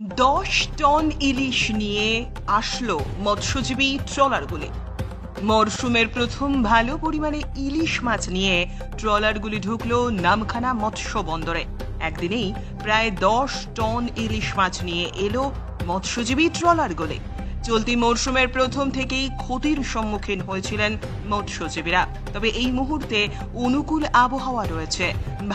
10 ton ইলিশ নিয়ে আসলো মৎস্যজীবী ট্রলারগুলি। মরশুমের প্রথম ভালো পরিমাণে ইলিশ মাছ নিয়ে ট্রলারগুলি ঢুকলো নামখানা মৎস্য বন্দরে। একদিনেই প্রায় 10 টন ইলিশ মাছ নিয়ে এলো মৎস্যজীবী ট্রলারগুলি। চলতি মরশুমের প্রথম থেকেই ক্ষতির সম্মুখীন হয়েছিলেন মৎস্যজীবীরা, তবে এই মুহূর্তে অনুকূল আবহাওয়া রয়েছে,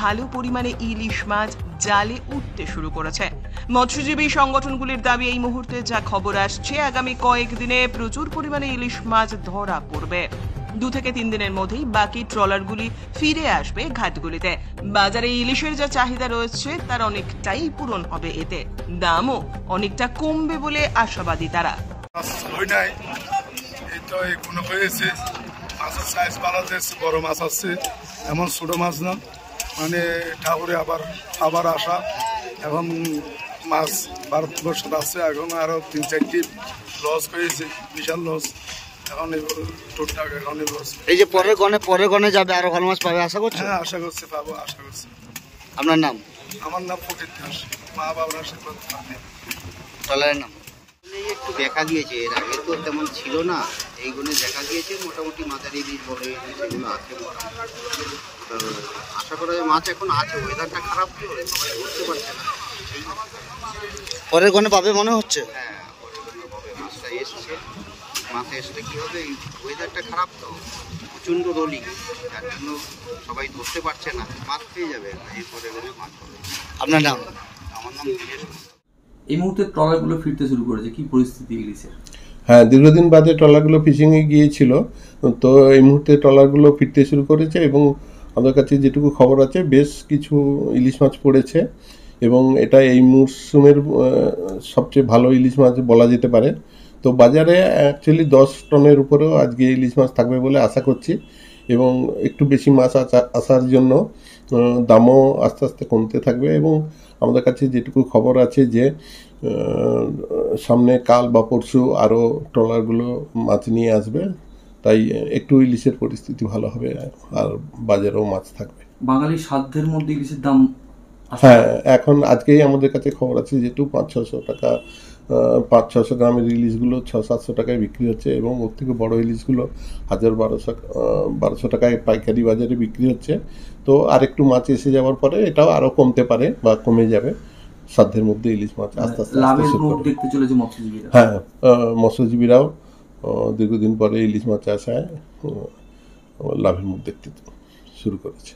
ভালো পরিমাণে ইলিশ মাছ জালে উঠতে শুরু করেছে। মৎস্যজীবী সংগঠনগুলির দাবি, এই মুহূর্তে যা খবর আসছে আগামী কয়েকদিনে প্রচুর পরিমাণে ইলিশ মাছ ধরা পড়বে। 2 থেকে 3 দিনের মধ্যেই বাকি ট্রলারগুলি ফিরে আসবে ঘাটগুলিতে। বাজারে ইলিশের যা চাহিদা রয়েছে তার অনেকটাই পূরণ হবে, এতে দামও অনেকটা কমবে বলে আশাবাদী তারা। মাছের সাইজ বাড়াতেছে, বড় মাছ আসছে, এমন ছোট মাছ না, মানে ঠাকুরে আবার আসা। এখন মাছ ভারতবর্ষে আসছে, এখন আরো 3-4টি লস হয়েছে, বিশাল লস। এখন টুকটাক এখন এই যে পরে গনে যাবে, আরো ভালো মাছ পাবে আশা করছি। হ্যাঁ, আশা করছি, পাবো, আশা করছি। আপনার নাম? আমার নাম ফকির দাস, মা বাবার ট্রলারের নাম একটু দেখা গিয়েছে, এর আগে তো তেমন ছিল না, এইগুলো দেখা গিয়েছে মোটামুটি মাঝারি ইলিশ বড় ইলিশ সেগুলো আছে। আশা করা যায় মাছ এখন আছে, ওয়েদারটা খারাপ তো সবাই বুঝতে পারছে না। পরের গনে পাবে মনে হচ্ছে। হ্যাঁ, পরের গনে পাবে, মাছটা এসছে। মাছ এসলে কি হবে, ওয়েদারটা খারাপ তো, প্রচণ্ড রোলিং, যার জন্য সবাই ধরতে পারছে না। মাছ পেয়ে যাবে এরপরে গনে মাছ পাবে। আপনার নাম? আমার নাম দিনেশ। এই মুহূর্তে ট্রলারগুলো ফিরতে শুরু করেছে, কি পরিস্থিতি ইলিশের? হ্যাঁ, দীর্ঘদিন বাদে ট্রলারগুলো ফিশিংয়ে গিয়েছিল, তো এই মুহূর্তে ট্রলারগুলো ফিরতে শুরু করেছে এবং আমাদের কাছে যেটুকু খবর আছে বেশ কিছু ইলিশ মাছ পড়েছে এবং এটা এই মরশুমের সবচেয়ে ভালো ইলিশ মাছ বলা যেতে পারে। তো বাজারে অ্যাকচুয়ালি 10 টনের উপরেও আজকে ইলিশ মাছ থাকবে বলে আশা করছি এবং একটু বেশি মাছ আসার জন্য দামও আস্তে আস্তে কমতে থাকবে। এবং আমাদের কাছে যেটুকু খবর আছে যে সামনে কাল বা পরশু আরও ট্রলারগুলো মাছ নিয়ে আসবে, তাই একটু ইলিশের পরিস্থিতি ভালো হবে আর বাজারেও মাছ থাকবে। বাঙালির সাধ্যের মধ্যে ইলিশের দাম, হ্যাঁ, এখন আজকেই আমাদের কাছে খবর আছে যেহেতু 500-600 টাকা, 500-600 গ্রামের ইলিশগুলো 600-700 টাকায় বিক্রি হচ্ছে এবং ওর থেকে বড়ো ইলিশগুলো 1000-1200 টাকায় পাইকারি বাজারে বিক্রি হচ্ছে। তো আরেকটু মাছ এসে যাওয়ার পরে এটাও আরও কমতে পারে বা কমে যাবে। সাধ্যের মধ্যে ইলিশ মাছ আস্তে আস্তে দেখতে চলেছে মৎস্যজীবীরা। হ্যাঁ, মৎস্যজীবীরাও দীর্ঘদিন পরে ইলিশ মাছ আসায় লাভের মুখ দেখতে শুরু করেছে।